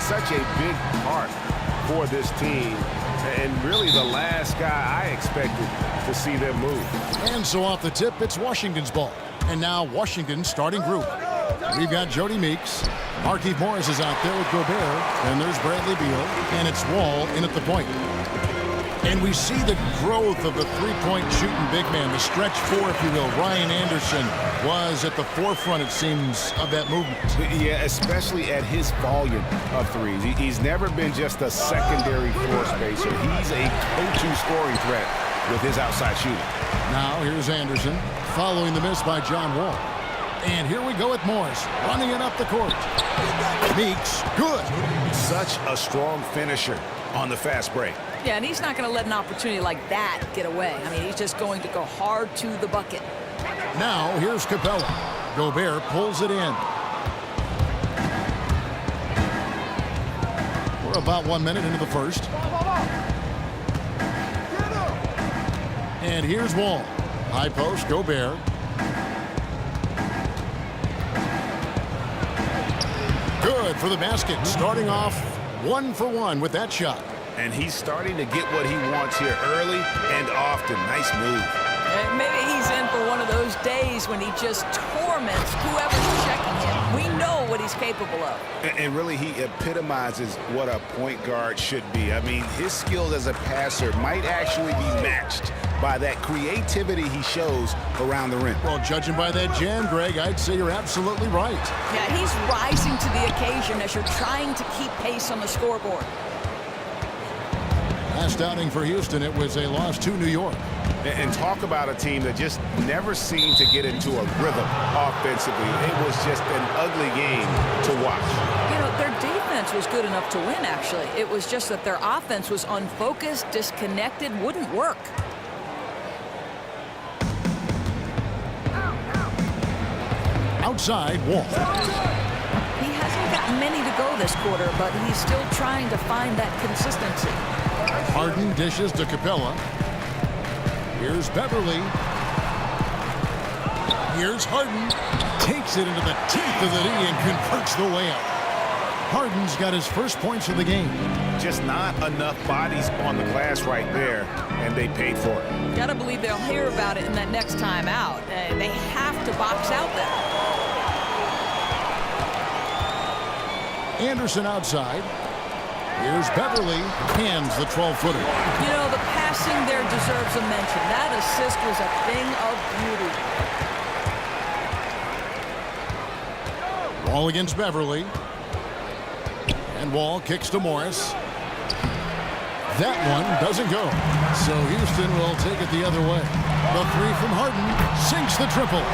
such a big part for this team, and really the last guy I expected to see them move. And so off the tip, it's Washington's ball. And now Washington's starting group. We've got Jody Meeks. Markieff Morris is out there with Gobert. And there's Bradley Beal. And it's Wall in at the point. And we see the growth of the three-point shooting big man, the stretch four, if you will. Ryan Anderson was at the forefront, it seems, of that movement. Yeah, especially at his volume of threes. He's never been just a secondary floor spacer. He's a go-to scoring threat with his outside shooting. Now here's Anderson, following the miss by John Wall. And here we go with Morris, running it up the court. Meeks, good. Such a strong finisher on the fast break. Yeah, and he's not going to let an opportunity like that get away. I mean, he's just going to go hard to the bucket. Now, here's Capella. Gobert pulls it in. We're about 1 minute into the first. And here's Wall. High post, Gobert. Good for the basket. Starting off 1 for 1 with that shot. And he's starting to get what he wants here early and often. Nice move. And maybe he's in for one of those days when he just torments whoever's checking him. We know what he's capable of. And really, he epitomizes what a point guard should be. I mean, his skills as a passer might actually be matched by that creativity he shows around the rim. Well, judging by that jam, Greg, I'd say you're absolutely right. Yeah, he's rising to the occasion as you're trying to keep pace on the scoreboard. Last outing for Houston, it was a loss to New York. And talk about a team that just never seemed to get into a rhythm offensively. It was just an ugly game to watch. You know, their defense was good enough to win, actually. It was just that their offense was unfocused, disconnected, wouldn't work. Outside, Wall. He hasn't got many to go this quarter, but he's still trying to find that consistency. Harden dishes to Capella. Here's Beverly. Here's Harden. Takes it into the teeth of the knee and converts the layup. Harden's got his first points of the game. Just not enough bodies on the glass right there, and they paid for it. Gotta believe they'll hear about it in that next time out. They have to box out there. Anderson outside. Here's Beverly. Hands the 12-footer. You know, the passing there deserves a mention. That assist was a thing of beauty. Wall against Beverly. And Wall kicks to Morris. That one doesn't go. So Houston will take it the other way. The three from Harden sinks the triple.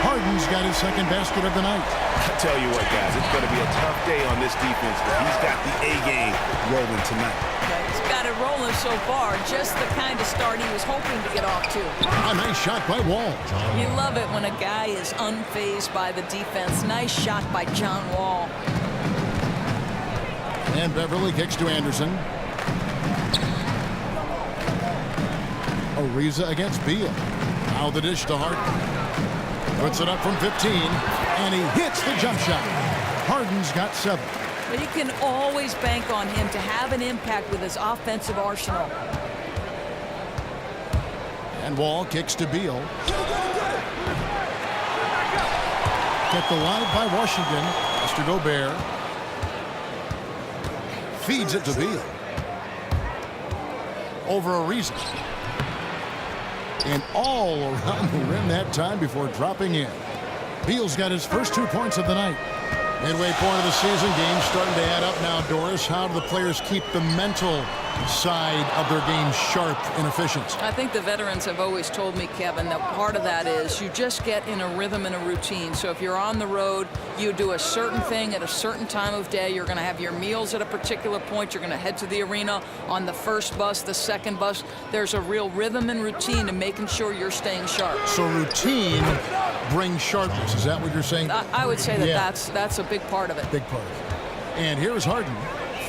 Harden's got his second basket of the night. I tell you what, guys, it's going to be a tough day on this defense, but he's got the A-game rolling tonight. He's got it rolling so far. Just the kind of start he was hoping to get off to. A nice shot by Wall. You love it when a guy is unfazed by the defense. Nice shot by John Wall. And Beverly kicks to Anderson. Ariza against Beal. Now the dish to Harden. Puts it up from 15, and he hits the jump shot. Harden's got 7. But you can always bank on him to have an impact with his offensive arsenal. And Wall kicks to Beal. Kept alive by Washington. Mr. Gobert feeds it to Beal. Over Ariza. And all around the rim that time before dropping in. Beal's got his first 2 points of the night. Midway point of the season, games starting to add up now, Doris. How do the players keep the mental side of their game sharp and efficient? I think the veterans have always told me, Kevin, that part of that is you just get in a rhythm and a routine. So if you're on the road, you do a certain thing at a certain time of day. You're going to have your meals at a particular point. You're going to head to the arena on the first bus, the second bus. There's a real rhythm and routine to making sure you're staying sharp. So routine brings sharpness. Is that what you're saying? I would say that that's a big part of it. Big part of it. And here's Harden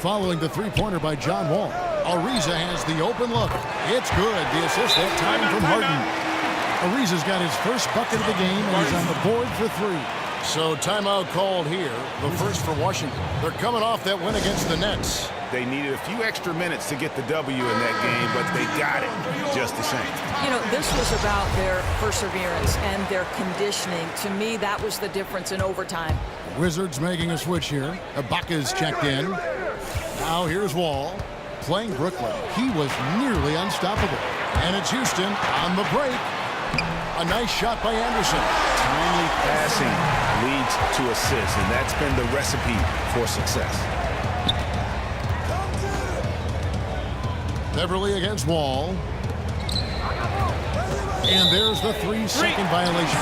following the three-pointer by John Wall. Ariza has the open look. It's good. The assist that time from Harden. Ariza's got his first bucket of the game, and he's on the board for 3. So timeout called here, the first for Washington. They're coming off that win against the Nets. They needed a few extra minutes to get the W in that game, but they got it just the same. You know, this was about their perseverance and their conditioning. To me, that was the difference in overtime. Wizards making a switch here. Ibaka's checked in. Now here's Wall playing Brooklyn. He was nearly unstoppable. And it's Houston on the break. A nice shot by Anderson. Timely passing leads to assists, and that's been the recipe for success. Beverly against Wall. And there's the 3-second violation.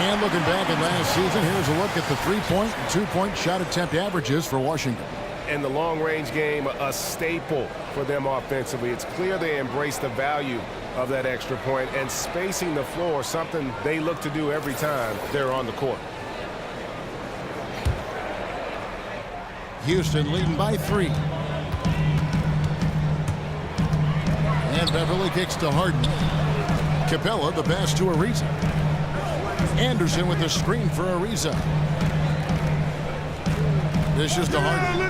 And looking back at last season, here's a look at the 3-point and 2-point shot attempt averages for Washington. In the long-range game, a staple for them offensively. It's clear they embrace the value of that extra point, and spacing the floor, something they look to do every time they're on the court. Houston leading by 3. And Beverly kicks to Harden. Capella the pass to Ariza. Anderson with the screen for Ariza. This is to Harden.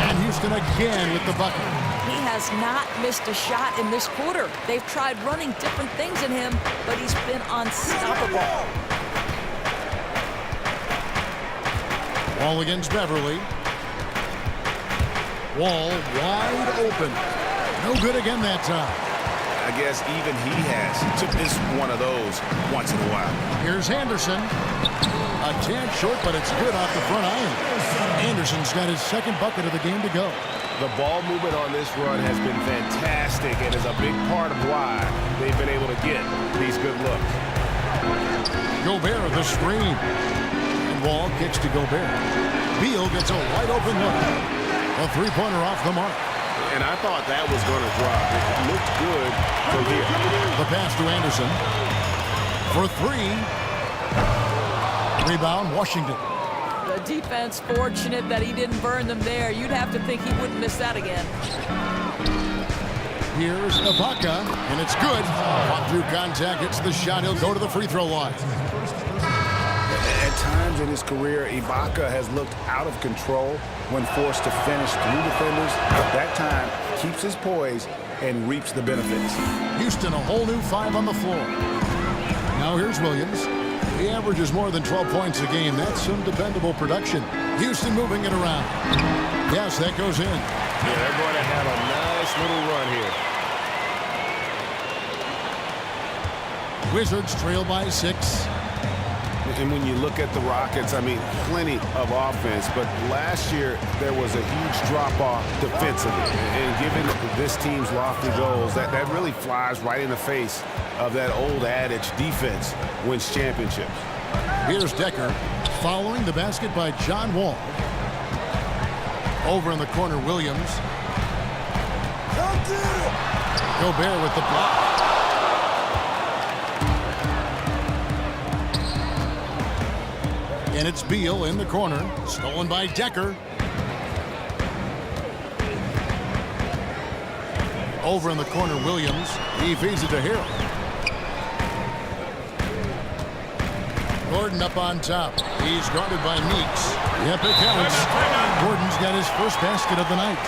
And Houston again with the bucket. He has not missed a shot in this quarter. They've tried running different things in him, but he's been unstoppable. Wall against Beverly. Wall wide open. No good again that time. I guess even he has to miss one of those once in a while. Here's Anderson. A tad short, but it's good off the front iron. Anderson's got his second bucket of the game to go. The ball movement on this run has been fantastic and is a big part of why they've been able to get these good looks. Gobert the screen. And Wall kicks to Gobert. Beal gets a wide open look. A three-pointer off the mark. And I thought that was going to drop. It looked good from here. The pass to Anderson. For 3. Rebound, Washington. The defense fortunate that he didn't burn them there. You'd have to think he wouldn't miss that again. Here's Ibaka, and it's good. Caught through contact, hits the shot. He'll go to the free throw line. At times in his career, Ibaka has looked out of control when forced to finish through defenders. That time, keeps his poise and reaps the benefits. Houston, a whole new 5 on the floor. Now here's Williams. He averages more than 12 points a game. That's some dependable production. Houston moving it around. Yes, that goes in. Yeah, they're going to have a nice little run here. Wizards trail by 6. And when you look at the Rockets, I mean, plenty of offense. But last year, there was a huge drop-off defensively. And given this team's lofty goals, that really flies right in the face of that old adage, defense wins championships. Here's Decker following the basket by John Wall. Over in the corner, Williams. Gobert with the block. And it's Beal in the corner. Stolen by Decker. Over in the corner, Williams. He feeds it to Hill. Gordon up on top. He's guarded by Meeks. Yep, it counts. Gordon's got his first basket of the night.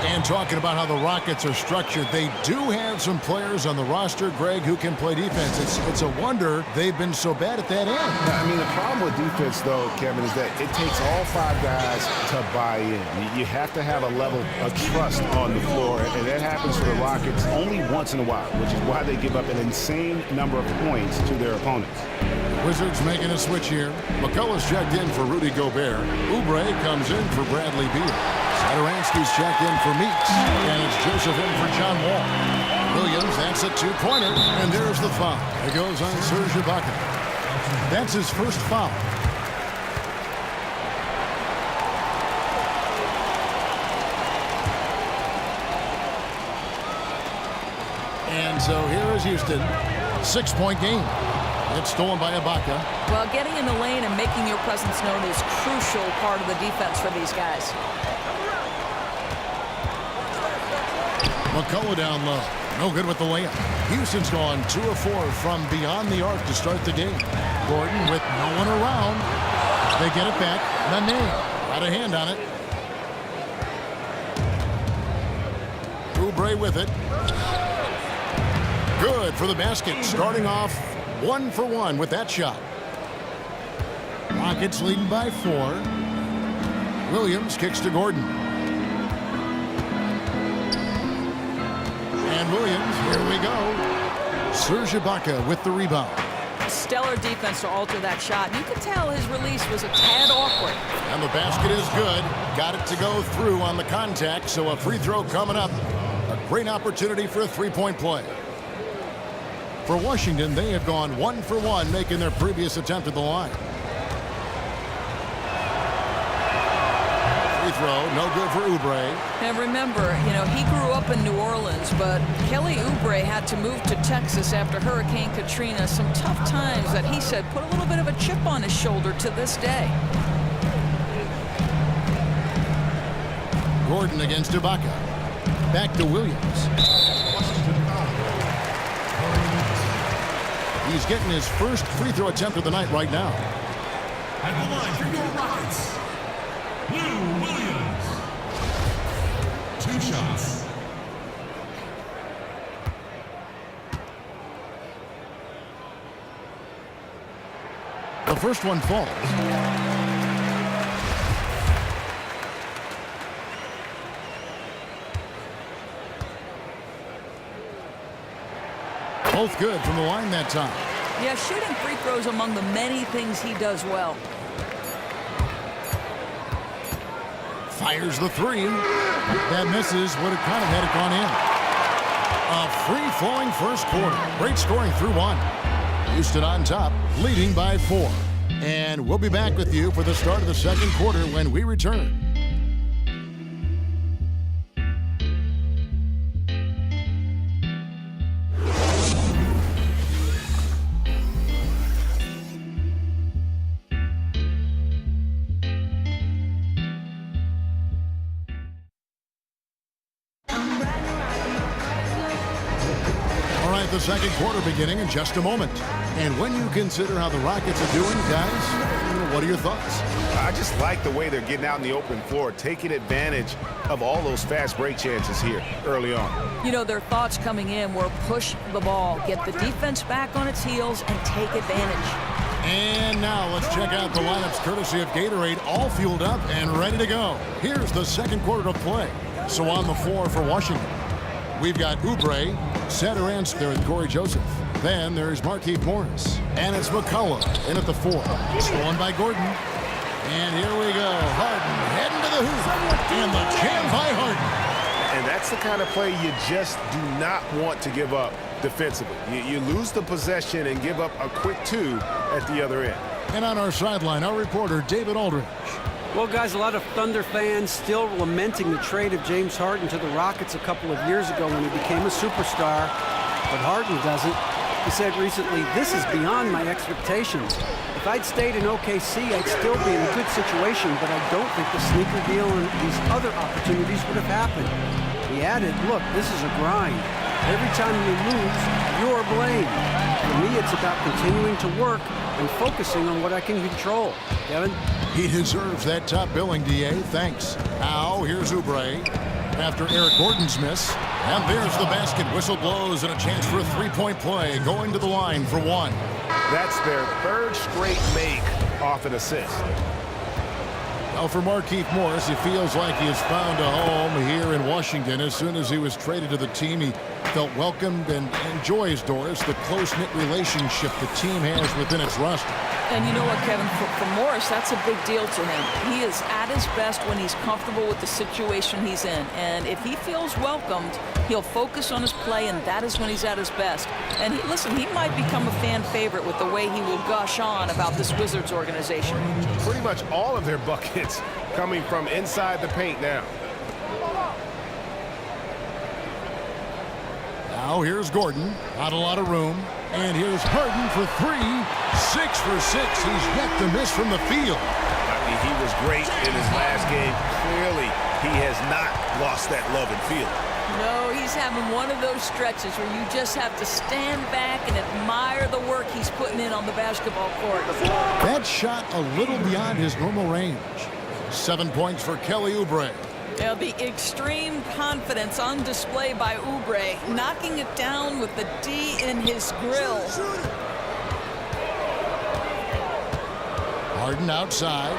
And talking about how the Rockets are structured, they do have some players on the roster, Greg, who can play defense. It's a wonder they've been so bad at that end. I mean, the problem with defense, though, Kevin, is that it takes all 5 guys to buy in. You have to have a level of trust on the floor, and that happens for the Rockets only once in a while, which is why they give up an insane number of points to their opponents. Wizards making a switch here. McCullough's checked in for Rudy Gobert. Oubre comes in for Bradley Beal. Sadaransky's checked in for Meeks. And it's Joseph in for John Wall. Williams, that's a 2-pointer. And there's the foul. It goes on Serge Ibaka. That's his first foul. And so here is Houston. 6-point game. It's stolen by Ibaka. Well, getting in the lane and making your presence known is crucial part of the defense for these guys. McCullough down low. No good with the layup. Houston's gone 2 of 4 from beyond the arc to start the game. Gordon with no one around. They get it back. Nene got a hand on it. Oubre with it. Good for the basket. Starting off 1 for 1 with that shot. Rockets leading by 4. Williams kicks to Gordon. And Williams, here we go. Serge Ibaka with the rebound. Stellar defense to alter that shot. You could tell his release was a tad awkward. And the basket is good. Got it to go through on the contact, so a free throw coming up. A great opportunity for a three-point play. For Washington, they have gone 1 for 1, making their previous attempt at the line. Free throw, no good for Oubre. And remember, he grew up in New Orleans, but Kelly Oubre had to move to Texas after Hurricane Katrina. Some tough times that he said put a little bit of a chip on his shoulder to this day. Gordon against Ibaka. Back to Williams. He's getting his first free throw attempt of the night right now. At the line for your Rockets, Lou Williams. 2 shots. The first one falls. Both good from the line that time. Yeah, shooting free throws among the many things he does well. Fires the 3. That misses. Would have kind of had it gone in. A free-flowing first quarter. Great scoring through 1. Houston on top, leading by 4. And we'll be back with you for the start of the second quarter when we return. The second quarter beginning in just a moment. And when you consider how the Rockets are doing, guys, what are your thoughts? I just like the way they're getting out in the open floor, taking advantage of all those fast break chances here early on. Their thoughts coming in were push the ball, get the defense back on its heels, and take advantage. And now let's check out the lineups courtesy of Gatorade, all fueled up and ready to go. Here's the second quarter to play. So on the floor for Washington, we've got Oubre, center answer there with Corey Joseph. Then there's Markieff Morris. And it's McCullough in at the 4. Stolen by Gordon. And here we go. Harden heading to the hoop. And the jam by Harden. And that's the kind of play you just do not want to give up defensively. You lose the possession and give up a quick 2 at the other end. And on our sideline, our reporter, David Aldridge. Well, guys, a lot of Thunder fans still lamenting the trade of James Harden to the Rockets a couple of years ago when he became a superstar, but Harden doesn't. He said recently, "This is beyond my expectations. If I'd stayed in OKC, I'd still be in a good situation, but I don't think the sneaker deal and these other opportunities would have happened." He added, "Look, this is a grind. Every time you lose, you're blamed. For me, it's about continuing to work and focusing on what I can control." Kevin? He deserves that top billing, DA. Thanks. Now, here's Oubre after Eric Gordon's miss. And there's the basket. Whistle blows and a chance for a three-point play going to the line for 1. That's their 3rd straight make off an assist. Well, for Markieff Morris, he feels like he has found a home here in Washington. As soon as he was traded to the team, he felt welcomed and enjoys, Doris, the close-knit relationship the team has within its roster. And you know what, Kevin, for Morris, that's a big deal to him. He is at his best when he's comfortable with the situation he's in. And if he feels welcomed, he'll focus on his play, and that is when he's at his best. And listen, he might become a fan favorite with the way he will gush on about this Wizards organization. Pretty much all of their buckets coming from inside the paint now. Now here's Gordon. Not a lot of room. And here's Harden for 3. 6 for 6. He's yet to miss from the field. I mean, he was great in his last game. Clearly, he has not lost that love and feel. No, he's having one of those stretches where you just have to stand back and admire the work he's putting in on the basketball court. That shot a little beyond his normal range. 7 points for Kelly Oubre. Now, the extreme confidence on display by Oubre, knocking it down with the D in his grill. Harden outside.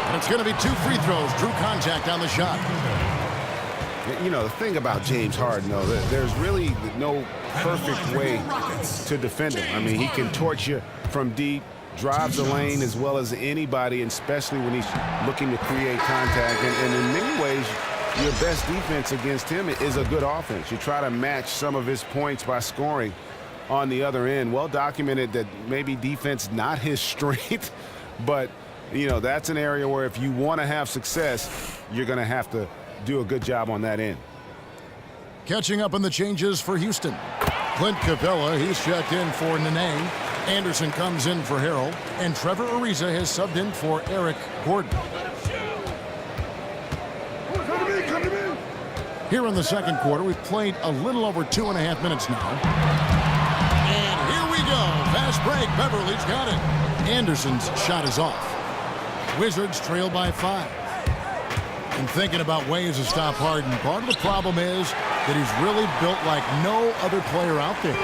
And it's going to be 2 free throws. Drew contact on the shot. You know, the thing about James Harden, though, there's really no perfect way to defend him. I mean, he can torch you from deep, drives the lane as well as anybody, and especially when he's looking to create contact. And in many ways, your best defense against him is a good offense. You try to match some of his points by scoring on the other end. Well documented that maybe defense not his strength, but, you know, that's an area where if you want to have success, you're going to have to do a good job on that end. Catching up on the changes for Houston. Clint Capella, he's checked in for Nene. Anderson comes in for Harrell. And Trevor Ariza has subbed in for Eric Gordon. Here in the second quarter, we've played a little over 2.5 minutes now. And here we go. Fast break. Beverly's got it. Anderson's shot is off. Wizards trail by 5. And thinking about ways to stop Harden, part of the problem is that he's really built like no other player out there.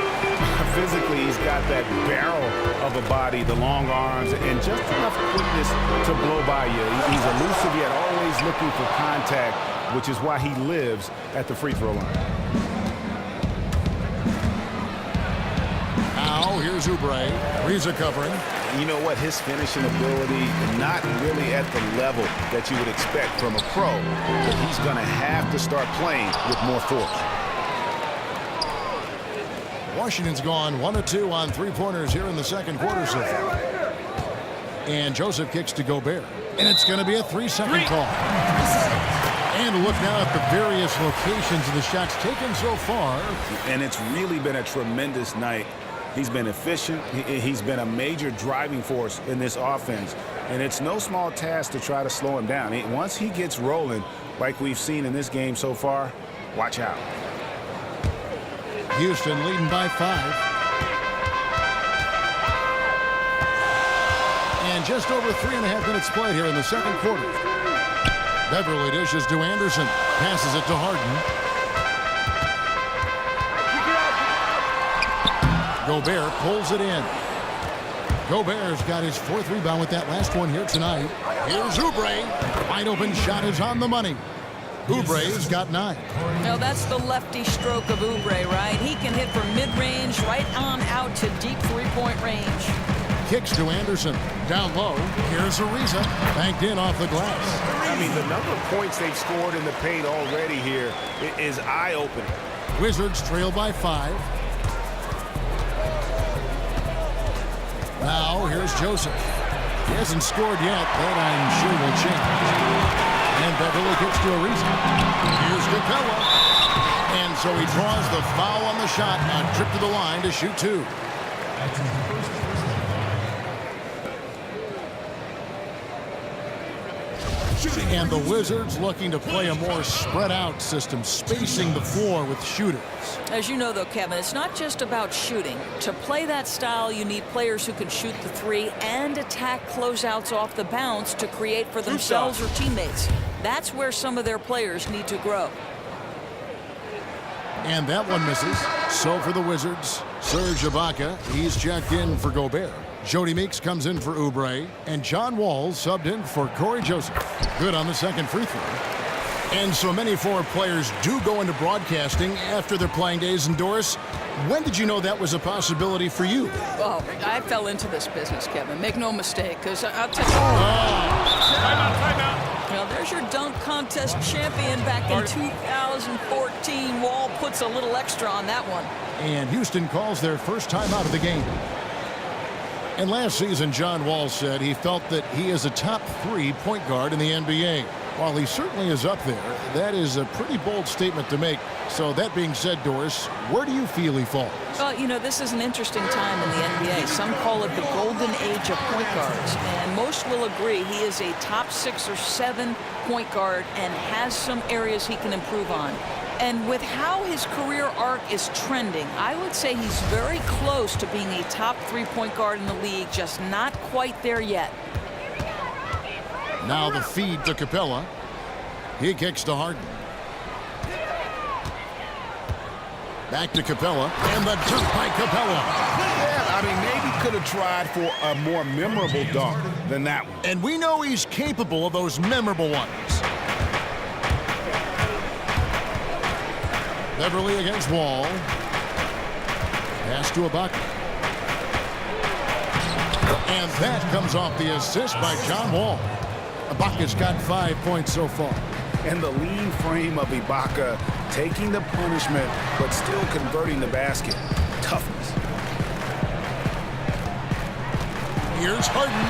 Physically, he's got that barrel of a body, the long arms, and just enough quickness to blow by you. He's elusive yet always looking for contact, which is why he lives at the free throw line. Now, here's Oubre. Ariza covering. You know what? His finishing ability, not really at the level that you would expect from a pro, but he's going to have to start playing with more force. Washington's gone 1 of 2 on 3-pointers here in the second quarter so far. And Joseph kicks to Gobert. And it's going to be a 3-second call. And look now at the various locations of the shots taken so far. And it's really been a tremendous night. He's been efficient. He's been a major driving force in this offense. And it's no small task to try to slow him down. Once he gets rolling, like we've seen in this game so far, watch out. Houston leading by 5. And just over 3.5 minutes played here in the second quarter. Beverly dishes to Anderson. Passes it to Harden. Gobert pulls it in. Gobert's got his 4th rebound with that last one here tonight. Here's Oubre. Wide open shot is on the money. Oubre's got 9. Now that's the lefty stroke of Oubre, right? He can hit from mid-range right on out to deep 3-point range. Kicks to Anderson. Down low. Here's Ariza. Banked in off the glass. I mean, the number of points they've scored in the paint already here is eye-opening. Wizards trail by 5. Now, here's Joseph. He hasn't scored yet. That I'm sure will change. And Beverly kicks to Ariza. Here's Capella. And so he draws the foul on the shot. A trip to the line to shoot 2. And the Wizards looking to play a more spread-out system, spacing the floor with shooters. As you know, though, Kevin, it's not just about shooting. To play that style, you need players who can shoot the 3 and attack closeouts off the bounce to create for themselves or teammates. That's where some of their players need to grow. And that one misses. So for the Wizards, Serge Ibaka, he's checked in for Gobert. Jody Meeks comes in for Oubre, and John Wall subbed in for Corey Joseph. Good on the second free throw. And so many former players do go into broadcasting after their playing days. And Doris, when did you know that was a possibility for you? Oh, I fell into this business, Kevin. Make no mistake, because I'll tell you. Timeout. Now, there's your dunk contest champion back in 2014. Wall puts a little extra on that one. And Houston calls their first time out of the game. And last season, John Wall said he felt that he is a top 3 point guard in the NBA. While he certainly is up there, that is a pretty bold statement to make. So that being said, Doris, where do you feel he falls? Well, you know, this is an interesting time in the NBA. Some call it the golden age of point guards, and most will agree he is a top 6 or 7 point guard and has some areas he can improve on. And with how his career arc is trending, I would say he's very close to being a top 3 point guard in the league, just not quite there yet. Now the feed to Capella. He kicks to Harden. Back to Capella, and the dunk by Capella. Yeah, I mean, maybe could have tried for a more memorable dunk than that one. And we know he's capable of those memorable ones. Beverly against Wall. Pass to Ibaka. And that comes off the assist by John Wall. Ibaka's got 5 points so far. And the lean frame of Ibaka, taking the punishment, but still converting the basket. Toughness. Here's Harden.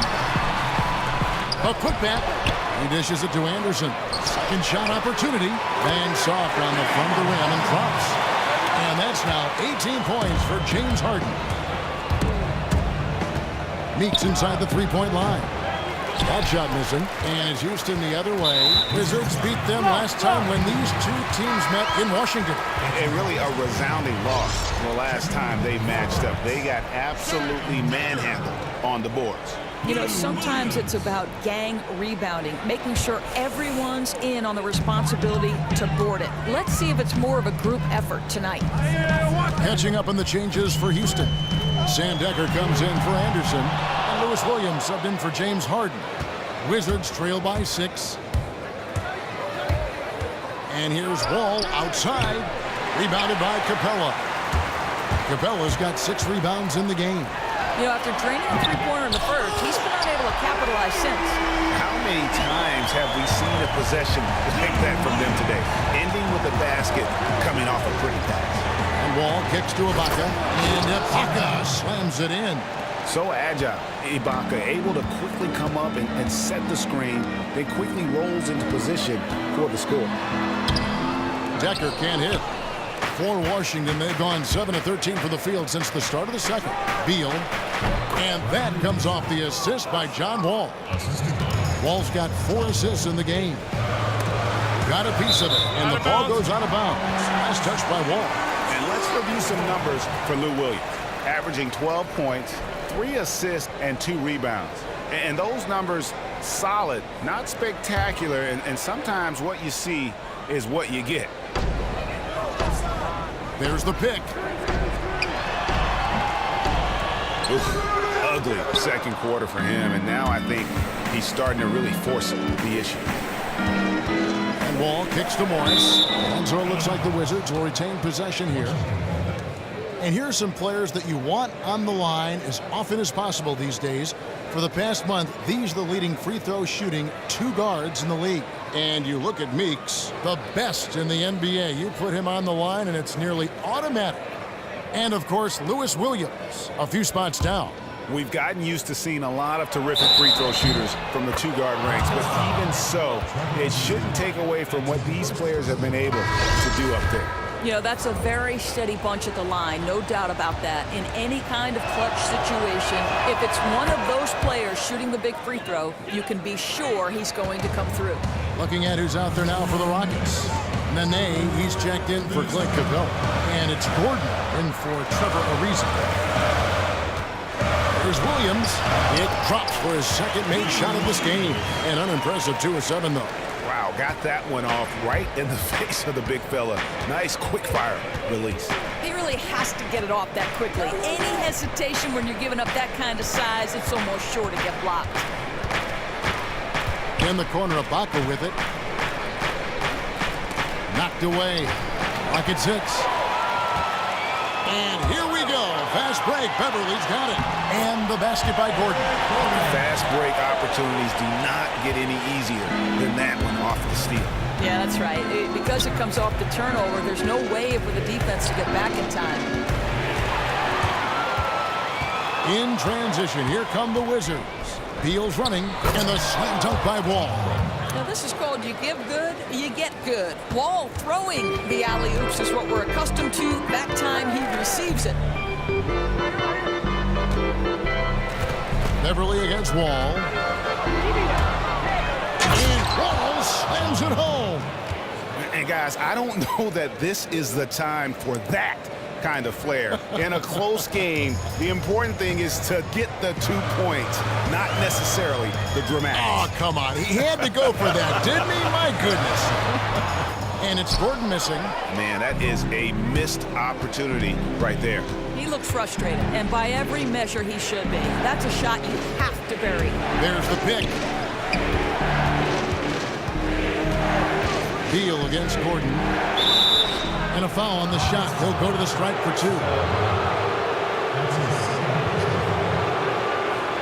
A putback. He dishes it to Anderson. Second shot opportunity. Bangs off on the front of the rim and drops. And that's now 18 points for James Harden. Meeks inside the three-point line. That shot missing. And it's Houston the other way. Wizards beat them last time when these two teams met in Washington. And really a resounding loss the last time they matched up. They got absolutely manhandled on the boards. You know, sometimes it's about gang rebounding, making sure everyone's in on the responsibility to board it. Let's see if it's more of a group effort tonight. Catching up on the changes for Houston. Sam Decker comes in for Anderson. And Lewis Williams subbed in for James Harden. Wizards trail by 6. And here's Wall outside. Rebounded by Capella. Capella's got 6 rebounds in the game. You know, after draining a three-pointer in the first, he's been unable to capitalize since. How many times have we seen a possession like that from them today? Ending with the basket coming off a pretty pass. And Wall kicks to Ibaka. And Ibaka slams it in. So agile. Ibaka able to quickly come up and set the screen, then quickly rolls into position for the score. Decker can't hit. For Washington, they've gone 7 of 13 for the field since the start of the second. Beal. And that comes off the assist by John Wall. Wall's got 4 assists in the game. Got a piece of it, and the ball goes out of bounds. Nice touch by Wall. And let's review some numbers for Lou Williams. Averaging 12 points, 3 assists, and 2 rebounds. And those numbers, solid, not spectacular, and sometimes what you see is what you get. There's the pick. Oof, ugly second quarter for him, and now I think he's starting to really force the issue. And Wall kicks to Morris. And so it looks like the Wizards will retain possession here. And here are some players that you want on the line as often as possible these days. For the past month, these are the leading free throw shooting 2 guards in the league. And you look at Meeks, the best in the NBA. You put him on the line, and it's nearly automatic. And, of course, Lewis Williams, a few spots down. We've gotten used to seeing a lot of terrific free throw shooters from the 2-guard ranks, but even so, it shouldn't take away from what these players have been able to do up there. You know, that's a very steady bunch at the line, no doubt about that. In any kind of clutch situation, if it's one of those players shooting the big free throw, you can be sure he's going to come through. Looking at who's out there now for the Rockets. Nene, he's checked in for Clint Capella. And it's Gordon in for Trevor Ariza. There's Williams. It drops for his second made shot of this game. An unimpressive 2 of 7, though. Wow, got that one off right in the face of the big fella. Nice quick fire release. He really has to get it off that quickly. Any hesitation when you're giving up that kind of size, it's almost sure to get blocked. In the corner, Ibaka with it. Knocked away. Rockets 6. And here we go. Fast break. Beverly's got it. And the basket by Gordon. Fast break opportunities do not get any easier than that one off the steal. Yeah, that's right. Because it comes off the turnover, there's no way for the defense to get back in time. In transition, here come the Wizards. Beal's running, and the slam dunk by Wall. Now this is called you give good, you get good. Wall throwing the alley-oops is what we're accustomed to. That time he receives it. Beverly against Wall. And Wall slams it home. And guys, I don't know that this is the time for that kind of flair. In a close game, the important thing is to get the 2 points, not necessarily the dramatics. Oh, come on. He had to go for that, didn't he? My goodness. And it's Gordon missing. Man, that is a missed opportunity right there. He looks frustrated, and by every measure he should be. That's a shot you have to bury. There's the pick. Beal against Gordon. And a foul on the shot. He'll go to the strike for 2.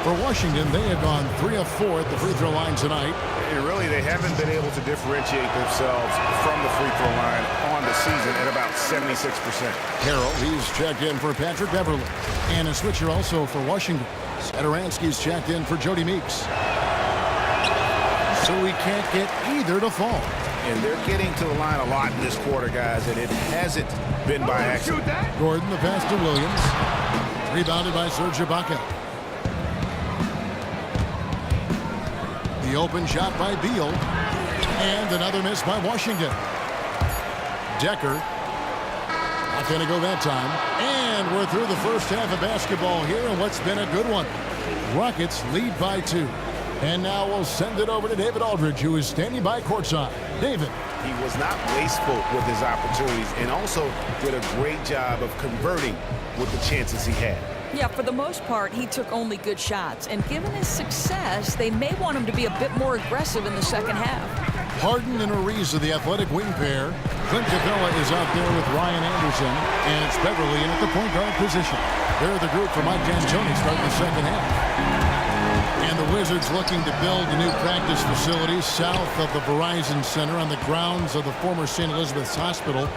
For Washington, they have gone 3 of 4 at the free throw line tonight. And really, they haven't been able to differentiate themselves from the free throw line on the season at about 76%. Harrell, he's checked in for Patrick Beverly. And a switcher also for Washington. Sadaransky's checked in for Jody Meeks. So we can't get either to fall. And they're getting to the line a lot in this quarter, guys, and it hasn't been by accident. Gordon, the pass to Williams. Rebounded by Serge Ibaka. The open shot by Beal. And another miss by Washington. Decker. Not going to go that time. And we're through the first half of basketball here, and what's been a good one. Rockets lead by 2. And now we'll send it over to David Aldridge, who is standing by courtside. David. He was not wasteful with his opportunities and also did a great job of converting with the chances he had. Yeah, for the most part, he took only good shots. And given his success, they may want him to be a bit more aggressive in the second half. Harden and Ariza, the athletic wing pair. Clint Capella is out there with Ryan Anderson. And it's Beverly in at the point guard position. They're the group for Mike D'Antoni starting the second half. And the Wizards looking to build a new practice facility south of the Verizon Center on the grounds of the former St. Elizabeth's Hospital.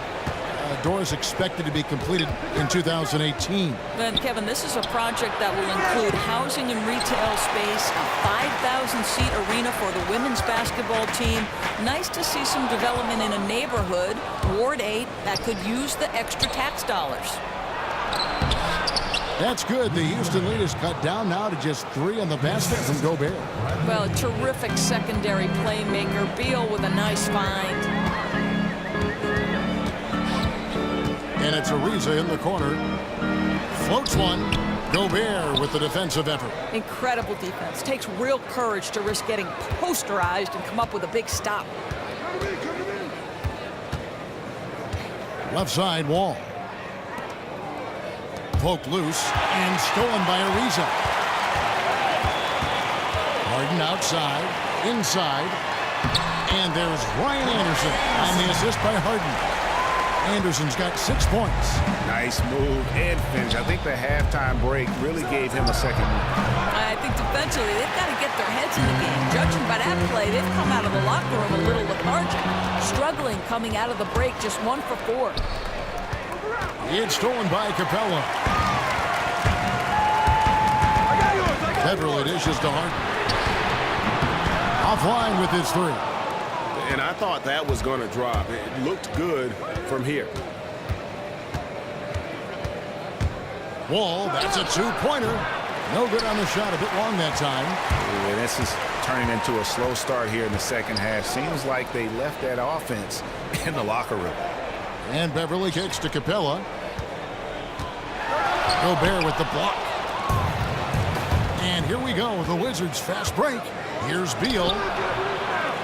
Doors expected to be completed in 2018. And Kevin, this is a project that will include housing and retail space, a 5,000-seat arena for the women's basketball team. Nice to see some development in a neighborhood, Ward 8, that could use the extra tax dollars. That's good. The Houston lead is cut down now to just 3 on the basket from Gobert. Well, a terrific secondary playmaker. Beal with a nice find. And it's Ariza in the corner. Floats one. Gobert with the defensive effort. Incredible defense. Takes real courage to risk getting posterized and come up with a big stop. Left side, Wall. Poked loose and stolen by Ariza. Harden outside, inside. And there's Ryan Anderson on the assist by Harden. Anderson's got 6 points. Nice move and finish. I think the halftime break really gave him a second move. I think defensively, they've got to get their heads in the game. Judging by that play, they've come out of the locker room a little lethargic. Struggling coming out of the break, just 1 for 4. It's stolen by Capella. Beverly dishes to Harden. Offline with his 3. And I thought that was going to drop. It looked good from here. Wall, that's a 2-pointer. No good on the shot, a bit long that time. Yeah, this is turning into a slow start here in the second half. Seems like they left that offense in the locker room. And Beverly kicks to Capella. Gobert with the block. And here we go, the Wizards fast break. Here's Beal.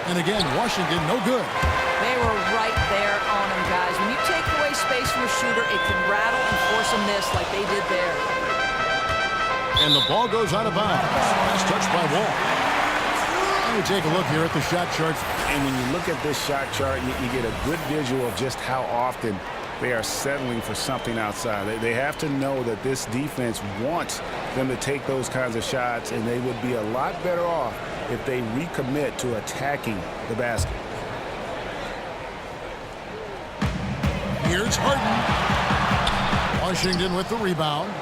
And again, Washington no good. They were right there on him, guys. When you take away space from a shooter, it can rattle and force a miss like they did there. And the ball goes out of bounds. Last touch by Wall. Let me take a look here at the shot chart. And when you look at this shot chart, you get a good visual of just how often they are settling for something outside. They have to know that this defense wants them to take those kinds of shots, and they would be a lot better off if they recommit to attacking the basket. Here's Harden. Washington with the rebound.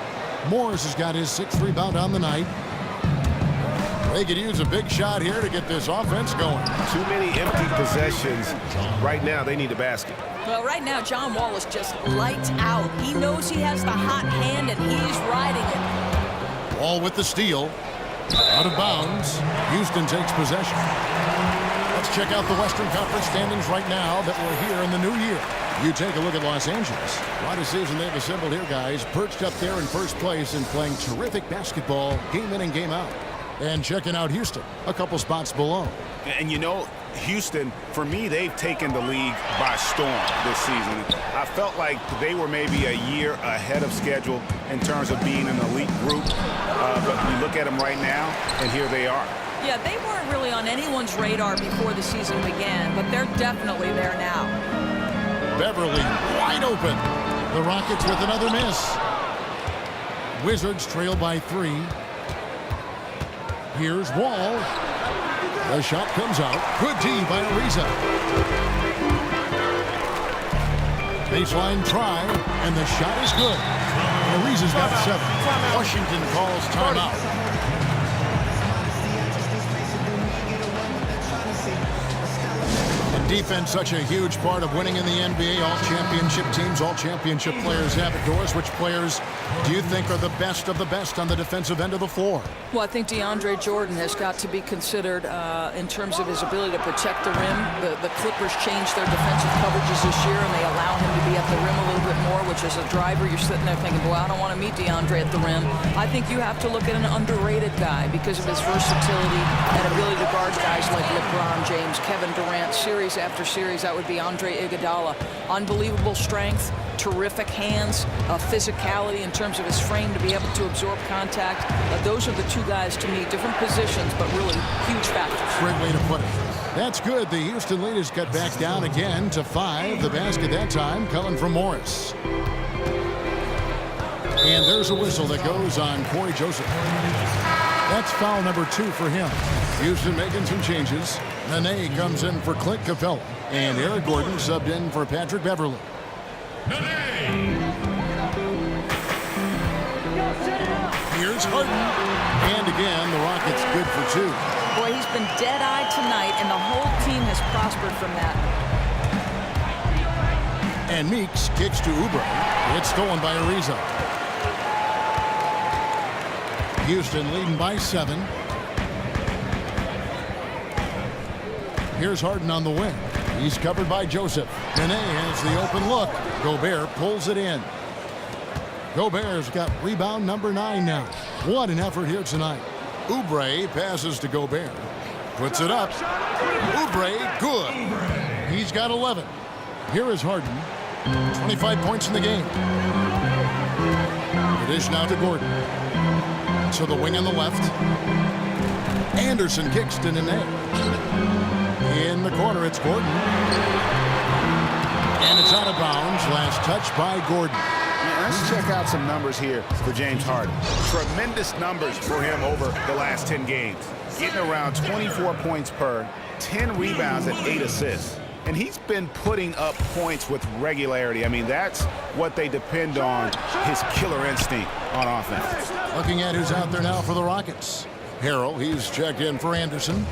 Morris has got his 6th rebound on the night. They could use a big shot here to get this offense going. Too many empty possessions. Right now, they need a basket. Well, right now, John Wall is just lights out. He knows he has the hot hand, and he's riding it. Wall with the steal. Out of bounds. Houston takes possession. Let's check out the Western Conference standings right now that we're here in the new year. You take a look at Los Angeles. What a season they've assembled here, guys. Perched up there in first place and playing terrific basketball game in and game out. And checking out Houston, a couple spots below. And you know, Houston, for me, they've taken the league by storm this season. I felt like they were maybe a year ahead of schedule in terms of being an elite group. But we look at them right now, and here they are. Yeah, they weren't really on anyone's radar before the season began, but they're definitely there now. Beverly wide open. The Rockets with another miss. Wizards trail by 3. Here's Wall. The shot comes out. Good D by Ariza. Baseline try, and the shot is good. Ariza's got 7. Washington calls timeout. Defense, such a huge part of winning in the NBA. All championship teams, all championship players have it. Doris, which players do you think are the best of the best on the defensive end of the floor? Well, I think DeAndre Jordan has got to be considered in terms of his ability to protect the rim. The Clippers changed their defensive coverages this year, and they allow him to be at the rim a little bit more, which is a driver. You're sitting there thinking, boy, I don't want to meet DeAndre at the rim. I think you have to look at an underrated guy because of his versatility and ability to guard guys like LeBron James, Kevin Durant, series after series. That would be Andre Iguodala. Unbelievable strength, terrific hands, physicality in terms of his frame to be able to absorb contact. Those are the two guys to me, different positions, but really huge factors. Great way to put it. That's good. The Houston leaders cut back down again to 5. The basket that time coming from Morris. And there's a whistle that goes on Corey Joseph. That's foul number 2 for him. Houston making some changes. Nene comes in for Clint Capella. And Eric Gordon subbed in for Patrick Beverly. Here's Harden. And again, the Rockets good for 2. Boy, he's been dead-eyed tonight, and the whole team has prospered from that. And Meeks kicks to Oubre. It's stolen by Ariza. Houston leading by 7. Here's Harden on the wing. He's covered by Joseph. Nene has the open look. Gobert pulls it in. Gobert's got rebound number 9 now. What an effort here tonight. Oubre passes to Gobert. Puts it up. Oubre, good. He's got 11. Here is Harden. 25 points in the game. It is now to Gordon. To the wing on the left. Anderson kicks to Nene. In the corner, it's Gordon. And it's out of bounds. Last touch by Gordon. Let's check out some numbers here for James Harden. Tremendous numbers for him over the last 10 games. Getting around 24 points per, 10 rebounds and 8 assists. And he's been putting up points with regularity. I mean, that's what they depend on, his killer instinct on offense. Looking at who's out there now for the Rockets. Harrell, he's checked in for Anderson.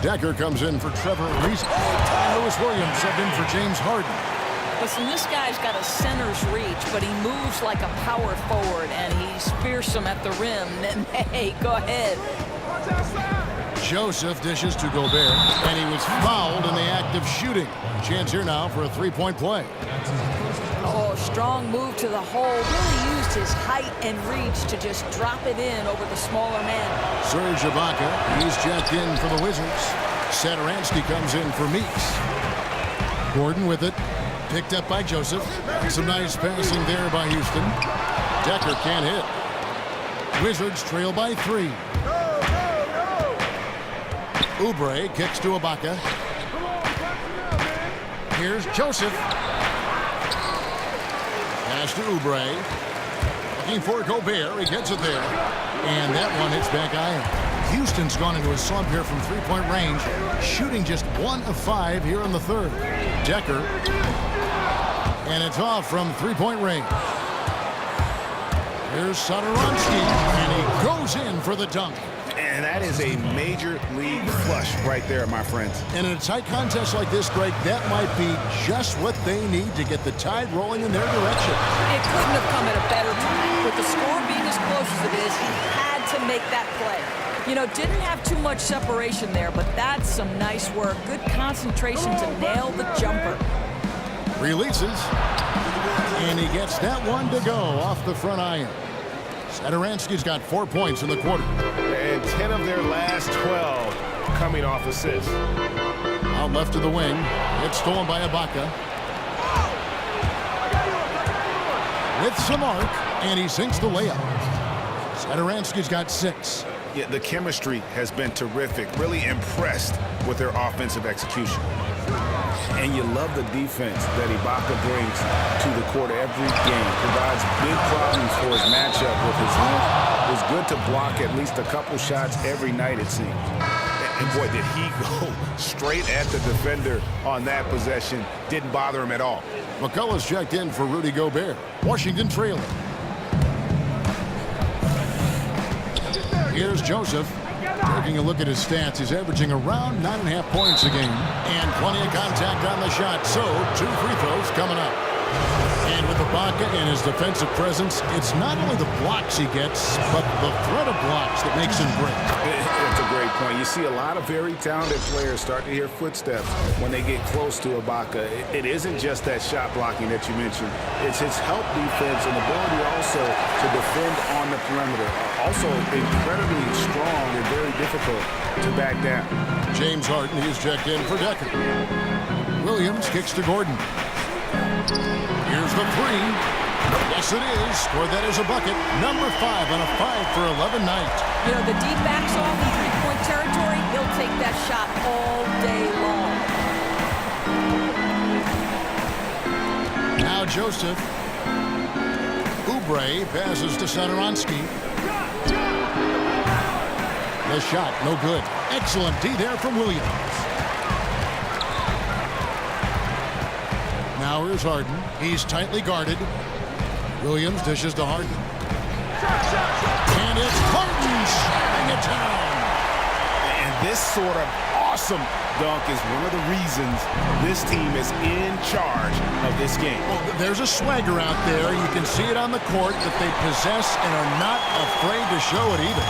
Decker comes in for Trevor Ariza. Lewis Williams subbed in for James Harden. Listen, this guy's got a center's reach, but he moves like a power forward, and he's fearsome at the rim. And hey, go ahead. Joseph dishes to Gobert, and he was fouled in the act of shooting. Chance here now for a 3-point play. Oh, strong move to the hole. Really used his height and reach to just drop it in over the smaller man. Serge Ibaka, he's checked in for the Wizards. Satoransky comes in for Meeks. Gordon with it. Picked up by Joseph. Some nice passing there by Houston. Decker can't hit. Wizards trail by 3. Oubre kicks to Ibaka. Here's Joseph. Pass to Oubre. Looking for Gobert. He gets it there. And that one hits back iron. Houston's gone into a slump here from 3-point range, shooting just 1 of 5 here in the third. Decker. And it's off from 3-point range. Here's Satoransky, and he goes in for the dunk. And that is a major league flush right there, my friends. And in a tight contest like this, Greg, that might be just what they need to get the tide rolling in their direction. It couldn't have come at a better time. With the score being as close as it is, he had to make that play. You know, didn't have too much separation there, but that's some nice work. Good concentration to nail the jumper. Releases. And he gets that one to go off the front iron. Satoransky's got 4 points in the quarter. And 10 of their last 12 coming off assists. Out left to the wing. It's stolen by Ibaka. With some arc, and he sinks the layup. Satoransky's got 6. Yeah, the chemistry has been terrific. Really impressed with their offensive execution. And you love the defense that Ibaka brings to the court every game. Provides big problems for his matchup with his length. It was good to block at least a couple shots every night, it seems. And boy, did he go straight at the defender on that possession. Didn't bother him at all. McCullough's checked in for Rudy Gobert. Washington trailing. Here's Joseph. Taking a look at his stats, he's averaging around 9.5 points a game. And plenty of contact on the shot, so 2 free throws coming up. And with Ibaka and his defensive presence, it's not only the blocks he gets, but the threat of blocks that makes him great. It's a great point. You see a lot of very talented players start to hear footsteps when they get close to Ibaka. It isn't just that shot blocking that you mentioned. It's his help defense and ability also to defend on the perimeter. Also incredibly strong and very difficult to back down. James Harden, he's checked in for Decker. Williams kicks to Gordon. Here's the 3. Yes, it is. Scored that as a bucket. Number 5 on a 5 for 11 night. You know, the deep backs off in three-point territory, he'll take that shot all day long. Now Joseph. Oubre passes to Satoransky. The shot, no good. Excellent D there from Williams. Now here's Harden. He's tightly guarded. Williams dishes to Harden. And it's Harden shutting it down. And this sort of awesome dunk is one of the reasons this team is in charge of this game. Well, there's a swagger out there. You can see it on the court that they possess and are not afraid to show it either.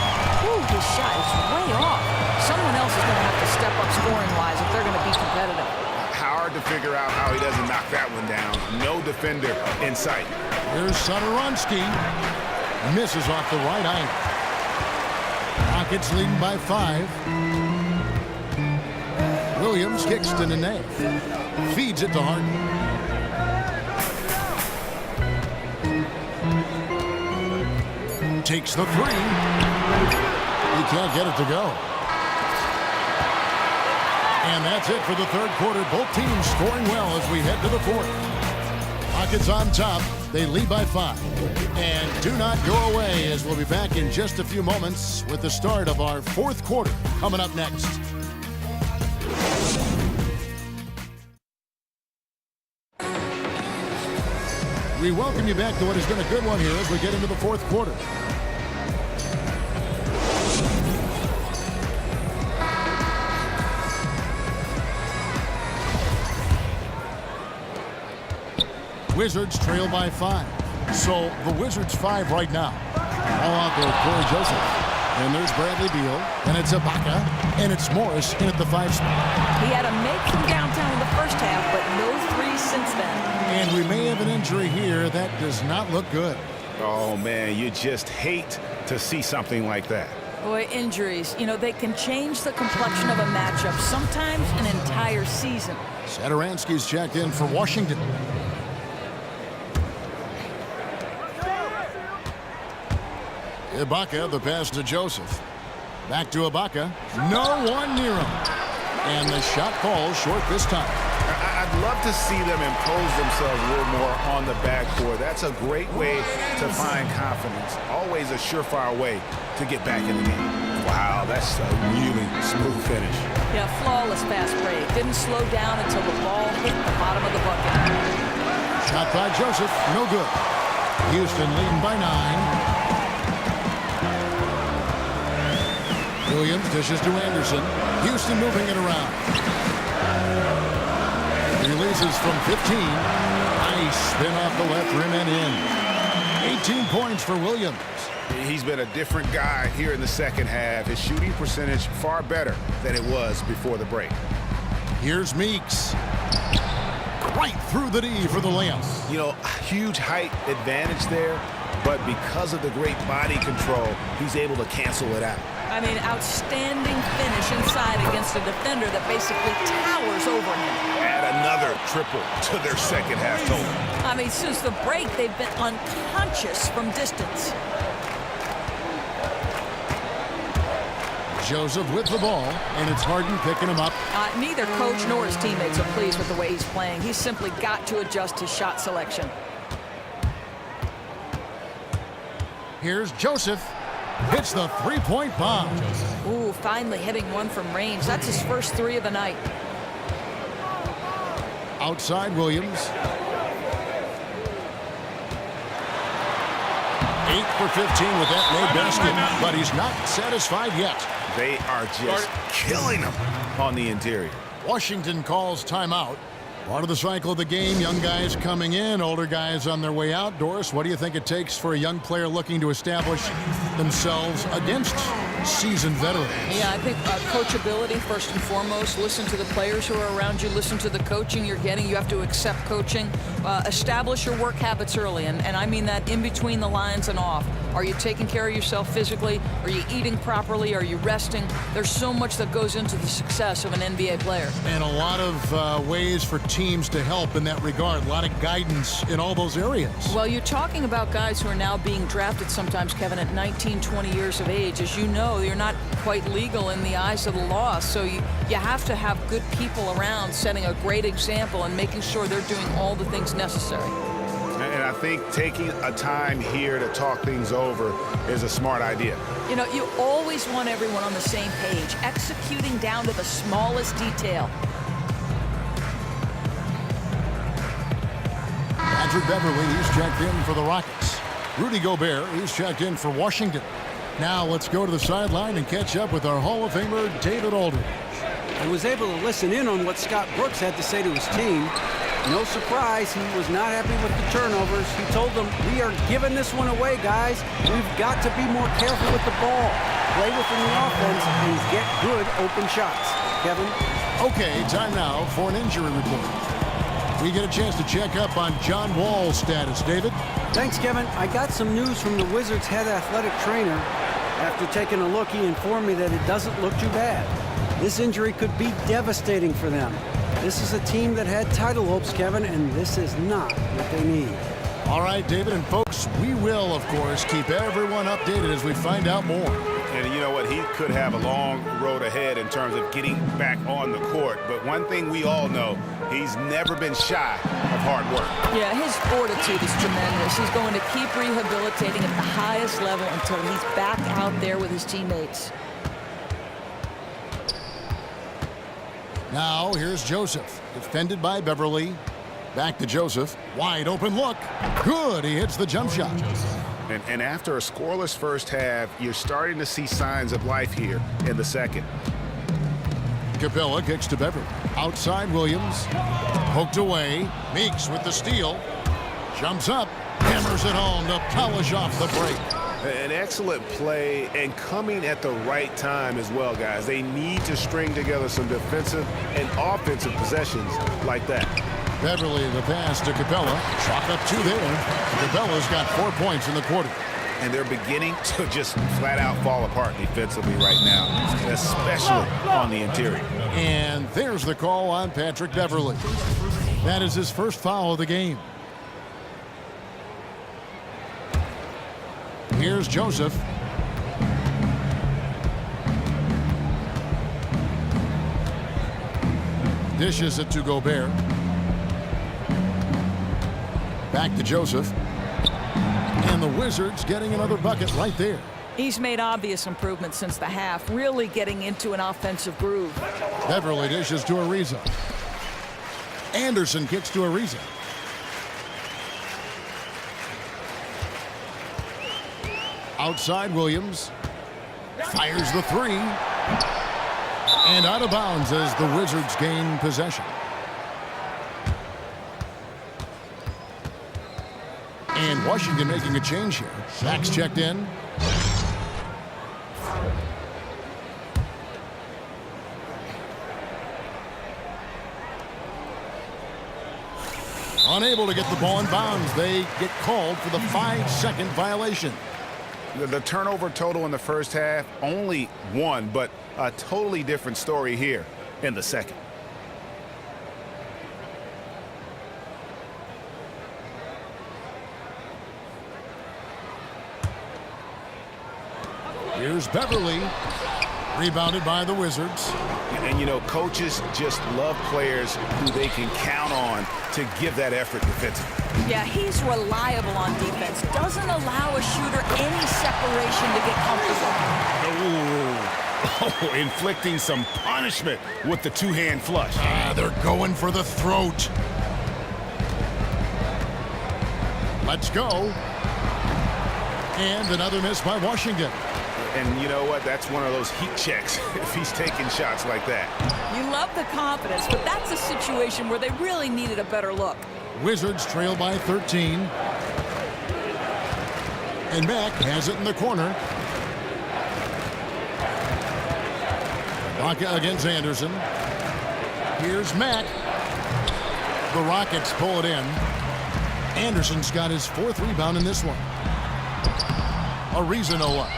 Ooh, his shot is way off. Someone else is going to have to step up scoring-wise if they're going to be competitive. Hard to figure out how he doesn't knock that one down. No defender in sight. Here's Satoransky. Misses off the right iron. Rockets leading by 5. Williams kicks to Nene. Feeds it to Harden. Takes the 3. He can't get it to go. And that's it for the third quarter. Both teams scoring well as we head to the fourth. Rockets on top. They lead by 5. And do not go away, as we'll be back in just a few moments with the start of our fourth quarter coming up next. We welcome you back to what has been a good one here as we get into the fourth quarter. Wizards trail by 5. So the Wizards 5 right now. All out there with Corey Joseph. And there's Bradley Beal. And it's Ibaka. And it's Morris in at the 5 spot. He had a make from downtown in the first half, but no 3 since then. And we may have an injury here. That does not look good. Oh, man, you just hate to see something like that. Boy, injuries, you know, they can change the complexion of a matchup, sometimes an entire season. Satoransky's checked in for Washington. Ibaka, the pass to Joseph. Back to Ibaka. No one near him. And the shot falls short this time. I'd love to see them impose themselves a little more on the backboard. That's a great way to find confidence. Always a surefire way to get back in the game. Wow, that's a really smooth finish. Yeah, flawless fast break. Didn't slow down until the ball hit the bottom of the bucket. Shot by Joseph, no good. Houston leading by 9. Williams dishes to Anderson. Houston moving it around. Releases from 15. Nice spin off the left rim and in. 18 points for Williams. He's been a different guy here in the second half. His shooting percentage far better than it was before the break. Here's Meeks. Right through the D for the layup. You know, huge height advantage there, but because of the great body control, he's able to cancel it out. I mean, outstanding finish inside against a defender that basically towers over him. Add another triple to their second half total. I mean, since the break, they've been unconscious from distance. Joseph with the ball, and it's Harden picking him up. Neither coach nor his teammates are pleased with the way he's playing. He's simply got to adjust his shot selection. Here's Joseph. Hits the three-point bomb. Ooh, finally hitting one from range. That's his first three of the night. Outside Williams. 8 for 15 with that made basket, but he's not satisfied yet. They are just killing him on the interior. Washington calls timeout. Part of the cycle of the game, young guys coming in, older guys on their way out. Doris, what do you think it takes for a young player looking to establish themselves against seasoned veterans? Yeah, I think coachability first and foremost. Listen to the players who are around you. Listen to the coaching you're getting. You have to accept coaching. Establish your work habits early, and I mean that in between the lines and off. Are you taking care of yourself physically? Are you eating properly? Are you resting? There's so much that goes into the success of an NBA player. And a lot of ways for teams to help in that regard. A lot of guidance in all those areas. Well, you're talking about guys who are now being drafted sometimes, Kevin, at 19, 20 years of age. As you know, you're not quite legal in the eyes of the law, so you have to have good people around setting a great example and making sure they're doing all the things necessary. And I think taking a time here to talk things over is a smart idea. You know, you always want everyone on the same page, executing down to the smallest detail. Patrick Beverly, he's checked in for the Rockets. Rudy Gobert, he's checked in for Washington. Now let's go to the sideline and catch up with our Hall of Famer, David Aldridge. I was able to listen in on what Scott Brooks had to say to his team. No surprise, he was not happy with the turnovers. He told them, we are giving this one away, guys. We've got to be more careful with the ball. Play within the offense and get good open shots. Kevin? Okay, time now for an injury report. We get a chance to check up on John Wall's status. David? Thanks, Kevin. I got some news from the Wizards' head athletic trainer. After taking a look, he informed me that it doesn't look too bad. This injury could be devastating for them. This is a team that had title hopes, Kevin, and this is not what they need. All right, David, and folks, we will, of course, keep everyone updated as we find out more. And you know what? He could have a long road ahead in terms of getting back on the court. But one thing we all know, he's never been shy of hard work. Yeah, his fortitude is tremendous. He's going to keep rehabilitating at the highest level until he's back out there with his teammates. Now, here's Joseph, defended by Beverly. Back to Joseph. Wide open look. Good. He hits the jump shot. And after a scoreless first half, you're starting to see signs of life here in the second. Capella kicks to Beverly. Outside Williams. Poked away. Meeks with the steal. Jumps up. Hammers it home to polish off the break. An excellent play and coming at the right time as well, guys. They need to string together some defensive and offensive possessions like that. Beverly, the pass to Capella. Chalk up 2 there. Capella's got 4 points in the quarter. And they're beginning to just flat out fall apart defensively right now, especially on the interior. And there's the call on Patrick Beverly. That is his first foul of the game. Here's Joseph. Dishes it to Gobert. Back to Joseph. And the Wizards getting another bucket right there. He's made obvious improvements since the half, really getting into an offensive groove. Beverly dishes to Ariza. Anderson kicks to Ariza. Outside Williams. Fires the three. And out of bounds as the Wizards gain possession. And Washington making a change here. Max checked in. Unable to get the ball in bounds. They get called for the 5-second violation. The turnover total in the first half, only 1, but a totally different story here in the second. Here's Beverly. Rebounded by the Wizards. And you know, coaches just love players who they can count on to give that effort defensively. Yeah, he's reliable on defense. Doesn't allow a shooter any separation to get comfortable. Oh, inflicting some punishment with the two-hand flush. They're going for the throat. Let's go. And another miss by Washington. And you know what? That's one of those heat checks if he's taking shots like that. You love the confidence, but that's a situation where they really needed a better look. Wizards trail by 13. And Mack has it in the corner. Ibaka against Anderson. Here's Mack. The Rockets pull it in. Anderson's got his 4th rebound in this one. Ariza no luck.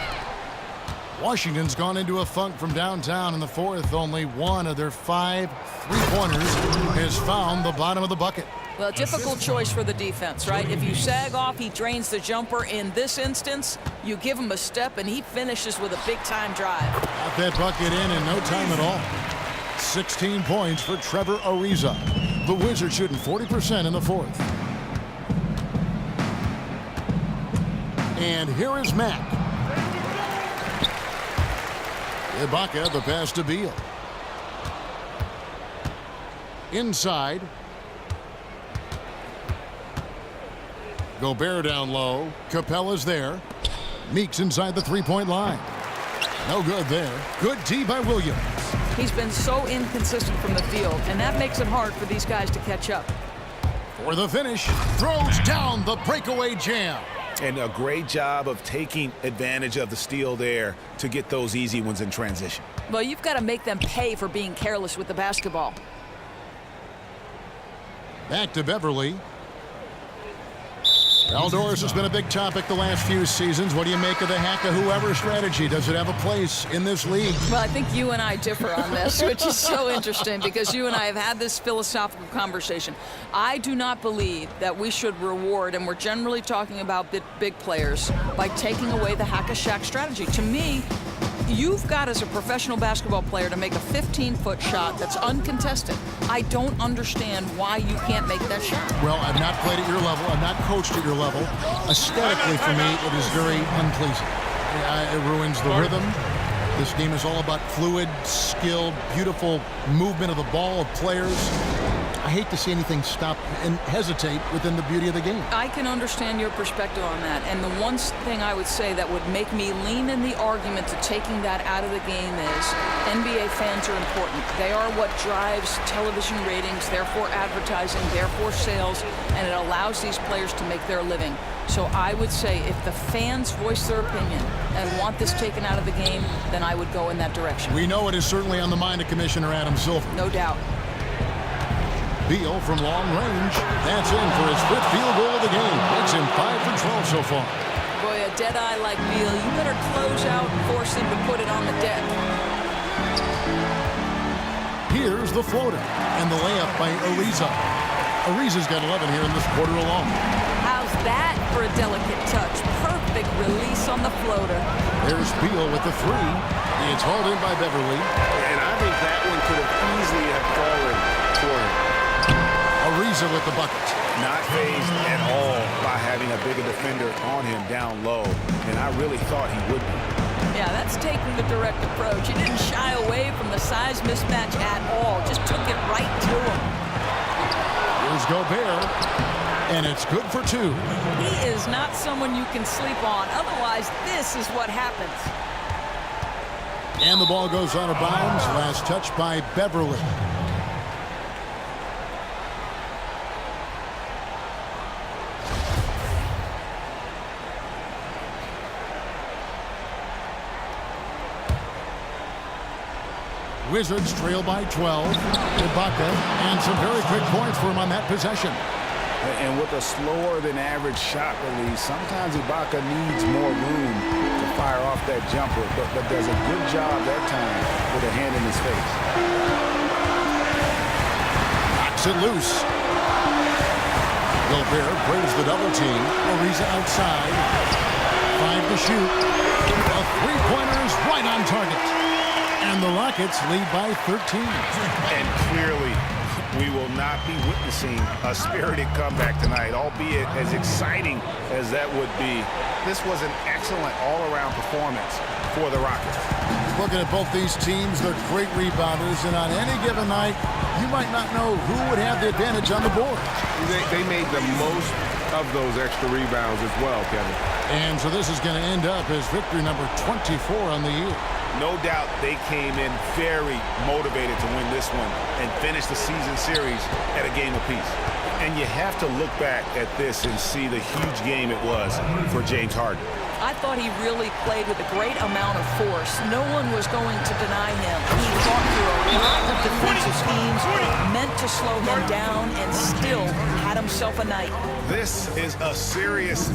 Washington's gone into a funk from downtown in the 4th. Only one of their 5 3-pointers has found the bottom of the bucket. Well, difficult choice for the defense, right? If you sag off, he drains the jumper. In this instance, you give him a step, and he finishes with a big-time drive. Got that bucket in no time at all. 16 points for Trevor Ariza. The Wizards shooting 40% in the 4th. And here is Mack. Ibaka, the pass to Beal. Inside. Gobert down low. Capella's there. Meeks inside the 3-point line. No good there. Good D by Williams. He's been so inconsistent from the field, and that makes it hard for these guys to catch up. For the finish, throws down the breakaway jam. And a great job of taking advantage of the steal there to get those easy ones in transition. Well, you've got to make them pay for being careless with the basketball. Back to Beverly. Eldors has been a big topic the last few seasons. What do you make of the hack-a-whoever strategy? Does it have a place in this league? Well, I think you and I differ on this, which is so interesting because you and I have had this philosophical conversation. I do not believe that we should reward, and we're generally talking about big players, by taking away the hack-a-shack strategy. To me, you've got, as a professional basketball player, to make a 15-foot shot that's uncontested. I don't understand why you can't make that shot. Well, I've not played at your level. I've not coached at your level. Aesthetically, for me, it is very unpleasing. It ruins the rhythm. This game is all about fluid, skilled, beautiful movement of the ball, of players. I hate to see anything stop and hesitate within the beauty of the game. I can understand your perspective on that. And the one thing I would say that would make me lean in the argument to taking that out of the game is NBA fans are important. They are what drives television ratings, therefore advertising, therefore sales, and it allows these players to make their living. So I would say if the fans voice their opinion and want this taken out of the game, then I would go in that direction. We know it is certainly on the mind of Commissioner Adam Silver. No doubt. Beal from long range. That's in for his 5th field goal of the game. Makes him 5 for 12 so far. Boy, a dead eye like Beal, you better close out and force him to put it on the deck. Here's the floater and the layup by Ariza. Ariza's got 11 here in this quarter alone. How's that for a delicate touch? Perfect release on the floater. There's Beal with the 3. It's hauled in by Beverly. And I think that one could have easily have fallen toward him. Ariza with the bucket. Not fazed at all by having a bigger defender on him down low, and I really thought he would be. Yeah, that's taking the direct approach. He didn't shy away from the size mismatch at all. Just took it right to him. Here's Gobert, and it's good for 2. He is not someone you can sleep on. Otherwise, this is what happens. And the ball goes out of bounds. Last touch by Beverly. Wizards trail by 12. Ibaka, and some very quick points for him on that possession. And with a slower than average shot release, sometimes Ibaka needs more room to fire off that jumper, but does a good job that time with a hand in his face. Knocks it loose. Gobert braves the double team. Ariza outside. 5 to shoot. A three-pointer is right on target. And the Rockets lead by 13. And clearly, we will not be witnessing a spirited comeback tonight, albeit as exciting as that would be. This was an excellent all-around performance for the Rockets. Looking at both these teams, they're great rebounders, and on any given night, you might not know who would have the advantage on the board. They made the most of those extra rebounds as well, Kevin. And so this is going to end up as victory number 24 on the year. No doubt they came in very motivated to win this one and finish the season series at a game apiece. And you have to look back at this and see the huge game it was for James Harden. I thought he really played with a great amount of force. No one was going to deny him. He fought through a lot of defensive schemes, meant to slow him down, and still had himself a night. This is a serious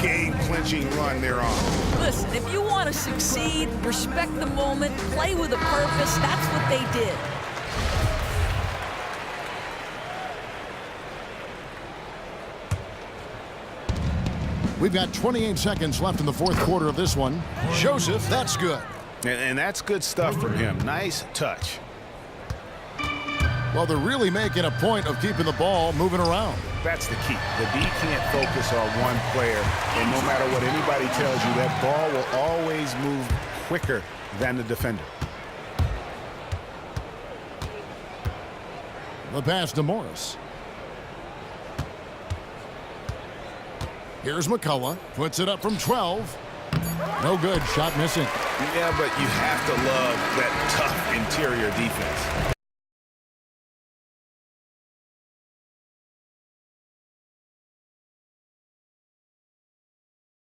game-clinching run they're on. Listen, if you want to succeed, respect the moment, play with a purpose, that's what they did. We've got 28 seconds left in the fourth quarter of this one. Joseph, that's good. And that's good stuff from him. Nice touch. Well, they're really making a point of keeping the ball moving around. That's the key. The D can't focus on one player, and no matter what anybody tells you, that ball will always move quicker than the defender. The pass to Morris. Here's McCullough. Puts it up from 12. No good. Shot missing. Yeah, but you have to love that tough interior defense.